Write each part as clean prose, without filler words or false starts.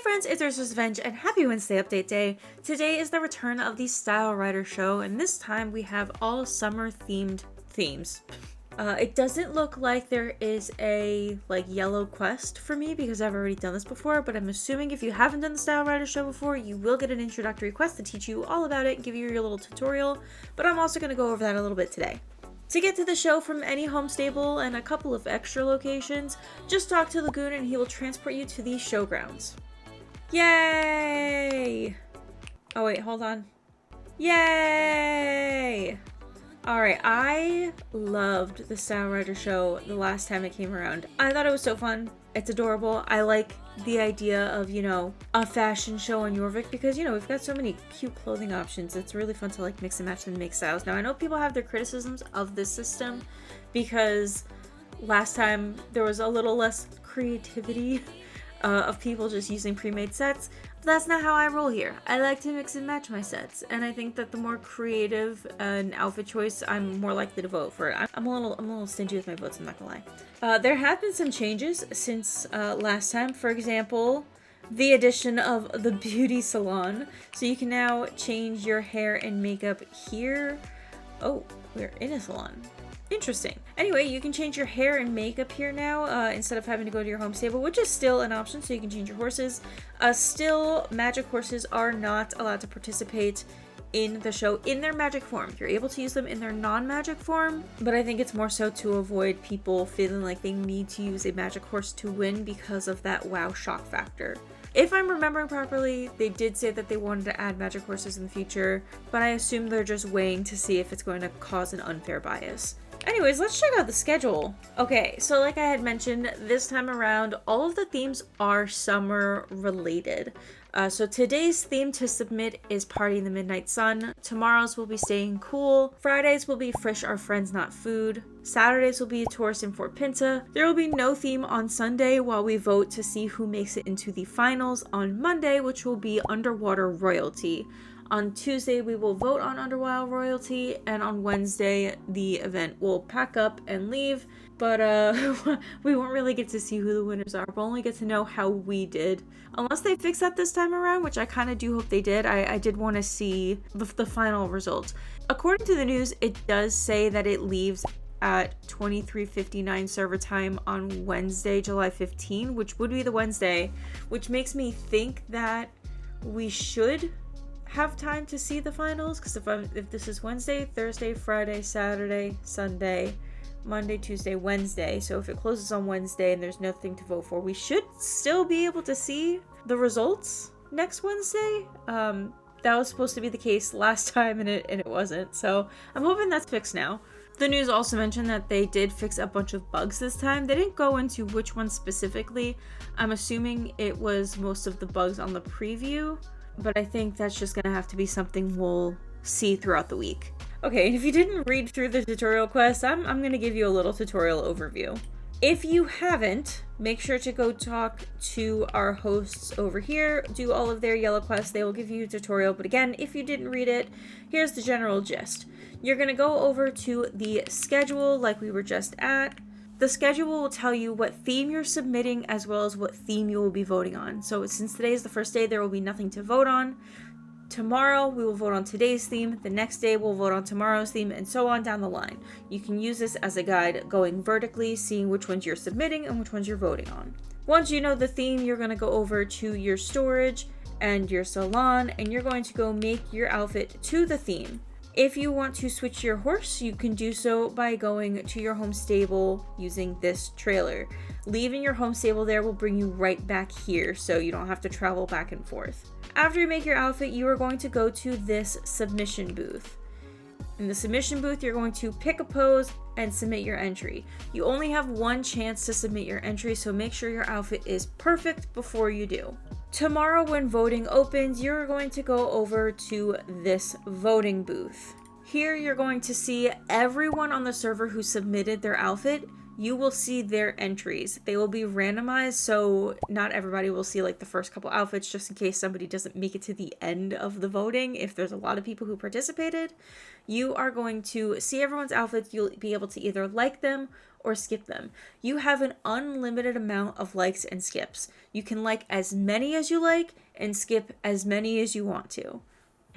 friends, it's UrsulasRevenge and happy Wednesday update day. Today is the return of the Style Rider show, and this time we have all summer themed themes. It doesn't look like there is a yellow quest for me because I've already done this before, but I'm assuming if you haven't done the Style Rider show before, you will get an introductory quest to teach you all about it and give you your little tutorial, but I'm also going to go over that a little bit today. To get to the show from any home stable and a couple of extra locations, just talk to Lagoon and he will transport you to the showgrounds. Yay! Oh wait, hold on. Yay! Alright, I loved the Style Rider show the last time it came around. I thought it was so fun. It's adorable. I like the idea of, a fashion show on Jorvik because, we've got so many cute clothing options. It's really fun to mix and match and make styles. Now, I know people have their criticisms of this system because last time there was a little less creativity of people just using pre-made sets. But that's not how I roll here. I like to mix and match my sets, and I think that the more creative an outfit choice, I'm more likely to vote for it. I'm a little stingy with my votes, I'm not gonna lie. There have been some changes since last time. For example, the addition of the beauty salon. So you can now change your hair and makeup here. Oh, we're in a salon. Interesting. Anyway, you can change your hair and makeup here now instead of having to go to your home stable, which is still an option, so you can change your horses. Still, magic horses are not allowed to participate in the show in their magic form. You're able to use them in their non-magic form, but I think it's more so to avoid people feeling like they need to use a magic horse to win because of that wow shock factor. If I'm remembering properly, they did say that they wanted to add magic horses in the future, but I assume they're just weighing to see if it's going to cause an unfair bias. Anyways, let's check out the schedule. Okay, so like I had mentioned, this time around, all of the themes are summer related. So today's theme to submit is Party in the Midnight Sun. Tomorrow's will be Staying Cool. Fridays will be Frisch Our Friends Not Food. Saturdays will be a Tourist in Fort Pinta. There will be no theme on Sunday while we vote to see who makes it into the finals on Monday, which will be Underwater Royalty. On Tuesday, we will vote on Underwater Royalty, and on Wednesday, the event will pack up and leave, but we won't really get to see who the winners are. We'll only get to know how we did. Unless they fix that this time around, which I kind of do hope they did. I did want to see the final results. According to the news, it does say that it leaves at 23:59 server time on Wednesday, July 15, which would be the Wednesday, which makes me think that we should have time to see the finals, because if this is Wednesday, Thursday, Friday, Saturday, Sunday, Monday, Tuesday, Wednesday, so if it closes on Wednesday and there's nothing to vote for, we should still be able to see the results next Wednesday. That was supposed to be the case last time and it wasn't, so I'm hoping that's fixed now. The news also mentioned that they did fix a bunch of bugs this time. They didn't go into which ones specifically. I'm assuming it was most of the bugs on the preview, but I think that's just gonna have to be something we'll see throughout the week. Okay, and if you didn't read through the tutorial quest, I'm gonna give you a little tutorial overview. If you haven't, make sure to go talk to our hosts over here, do all of their yellow quests. They will give you a tutorial, but again, if you didn't read it, here's the general gist. You're gonna go over to the schedule like we were just at. The schedule will tell you what theme you're submitting as well as what theme you will be voting on. So since today is the first day, there will be nothing to vote on. Tomorrow, we will vote on today's theme. The next day, we'll vote on tomorrow's theme, and so on down the line. You can use this as a guide going vertically, seeing which ones you're submitting and which ones you're voting on. Once you know the theme, you're going to go over to your storage and your salon, and you're going to go make your outfit to the theme. If you want to switch your horse, you can do so by going to your home stable using this trailer. Leaving your home stable there will bring you right back here, so you don't have to travel back and forth. After you make your outfit, you are going to go to this submission booth. In the submission booth, you're going to pick a pose and submit your entry. You only have one chance to submit your entry, so make sure your outfit is perfect before you do. Tomorrow when voting opens, you're going to go over to this voting booth. Here you're going to see everyone on the server who submitted their outfit you will see their entries. They will be randomized, so not everybody will see like the first couple outfits, just in case somebody doesn't make it to the end of the voting. If there's a lot of people who participated, you are going to see everyone's outfits. You'll be able to either like them or skip them. You have an unlimited amount of likes and skips. You can like as many as you like and skip as many as you want to.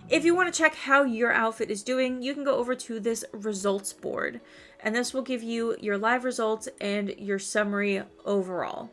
If you want to check how your outfit is doing, you can go over to this results board, and this will give you your live results and your summary overall.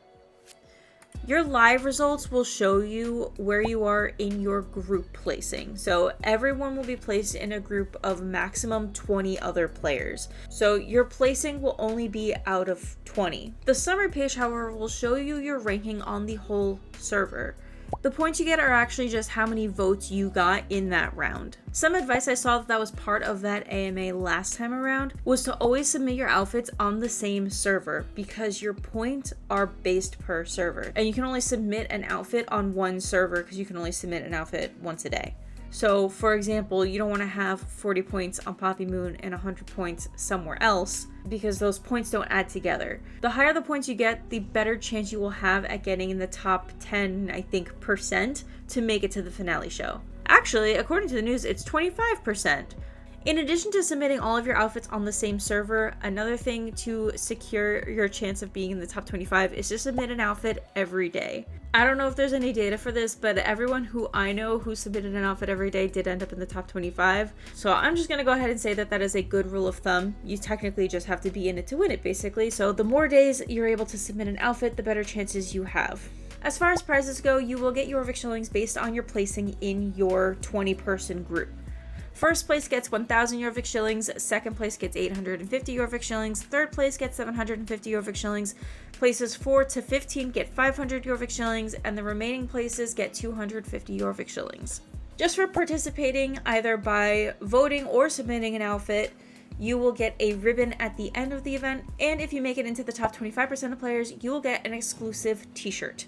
Your live results will show you where you are in your group placing. So everyone will be placed in a group of maximum 20 other players. So your placing will only be out of 20. The summary page, however, will show you your ranking on the whole server. The points you get are actually just how many votes you got in that round. Some advice I saw that was part of that AMA last time around was to always submit your outfits on the same server, because your points are based per server. And you can only submit an outfit on one server because you can only submit an outfit once a day. So for example, you don't want to have 40 points on Poppy Moon and 100 points somewhere else, because those points don't add together. The higher the points you get, the better chance you will have at getting in the top 10, I think, percent to make it to the finale show. Actually, according to the news, it's 25%. In addition to submitting all of your outfits on the same server, another thing to secure your chance of being in the top 25 is to submit an outfit every day. I don't know if there's any data for this, but everyone who I know who submitted an outfit every day did end up in the top 25. So I'm just going to go ahead and say that that is a good rule of thumb. You technically just have to be in it to win it, basically. So the more days you're able to submit an outfit, the better chances you have. As far as prizes go, you will get Jorvik shillings based on your placing in your 20-person group. First place gets 1,000 Jorvik shillings, second place gets 850 Jorvik shillings, third place gets 750 Jorvik shillings, places 4 to 15 get 500 Jorvik shillings, and the remaining places get 250 Jorvik shillings. Just for participating either by voting or submitting an outfit, you will get a ribbon at the end of the event, and if you make it into the top 25% of players, you will get an exclusive t-shirt.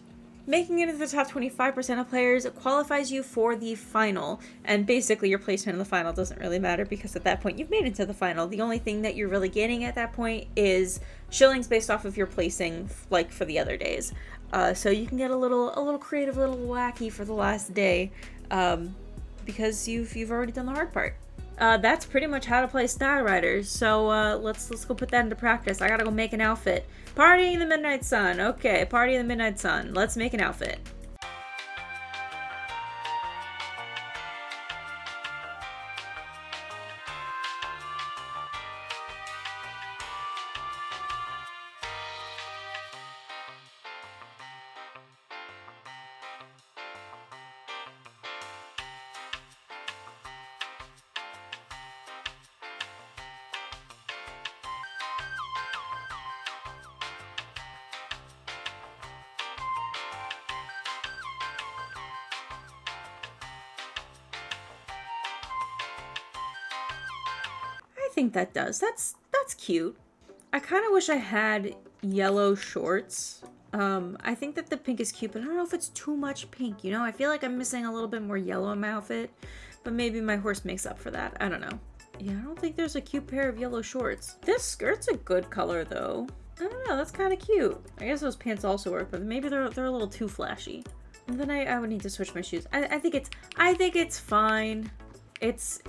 Making it into the top 25% of players qualifies you for the final, and basically your placement in the final doesn't really matter because at that point you've made it to the final. The only thing that you're really getting at that point is shillings based off of your placing, like for the other days. So you can get a little creative, a little wacky for the last day, because you've already done the hard part. That's pretty much how to play Style Riders. So let's go put that into practice. I gotta go make an outfit. Party in the Midnight Sun. Okay, Party in the Midnight Sun. Let's make an outfit. I think that does. That's cute. I kind of wish I had yellow shorts. I think that the pink is cute, but I don't know if it's too much pink, you know? I feel like I'm missing a little bit more yellow in my outfit, but maybe my horse makes up for that. I don't know. Yeah, I don't think there's a cute pair of yellow shorts. This skirt's a good color, though. I don't know, that's kind of cute. I guess those pants also work, but maybe they're a little too flashy. And then I would need to switch my shoes. I think it's fine. It's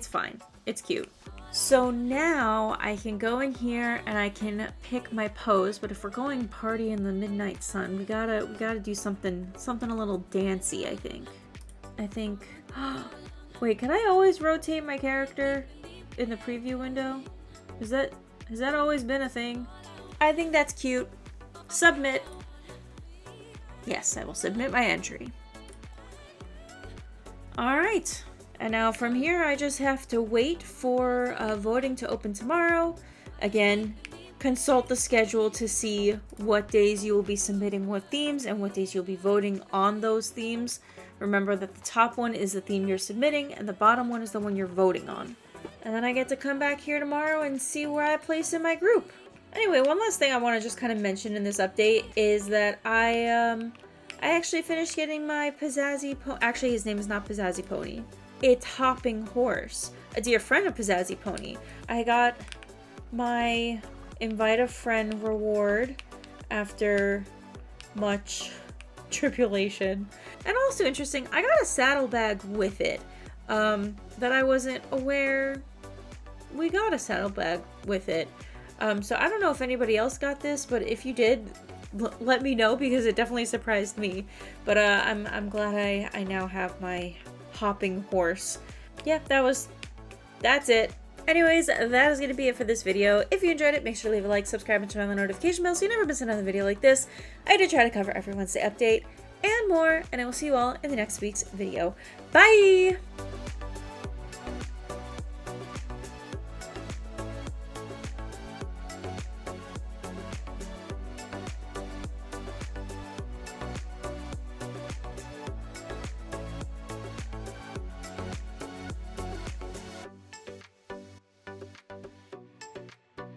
fine. It's cute. So now I can go in here and I can pick my pose, but if we're going Party in the Midnight Sun, we gotta do something a little dancey, I think. Wait, can I always rotate my character in the preview window? Has that always been a thing? I think that's cute. Submit. Yes, I will submit my entry. All right. And now from here, I just have to wait for voting to open tomorrow. Again, consult the schedule to see what days you will be submitting what themes and what days you'll be voting on those themes. Remember that the top one is the theme you're submitting and the bottom one is the one you're voting on. And then I get to come back here tomorrow and see where I place in my group. Anyway, one last thing I want to just kind of mention in this update is that I actually finished getting my Pizzazzy Pony. Actually, his name is not Pizzazzy Pony. It's Hopping Horse, a dear friend of Pizzazzy Pony. I got my invite a friend reward after much tribulation. And also interesting, I got a saddlebag with it that I wasn't aware we got a saddlebag with it. So I don't know if anybody else got this, but if you did, let me know because it definitely surprised me. But I'm glad I now have my hopping horse. Yeah, that's it. Anyways, that is going to be it for this video. If you enjoyed it, make sure to leave a like, subscribe, and turn on the notification bell so you never miss another video like this. I did try to cover every Wednesday update and more, and I will see you all in the next week's video. Bye!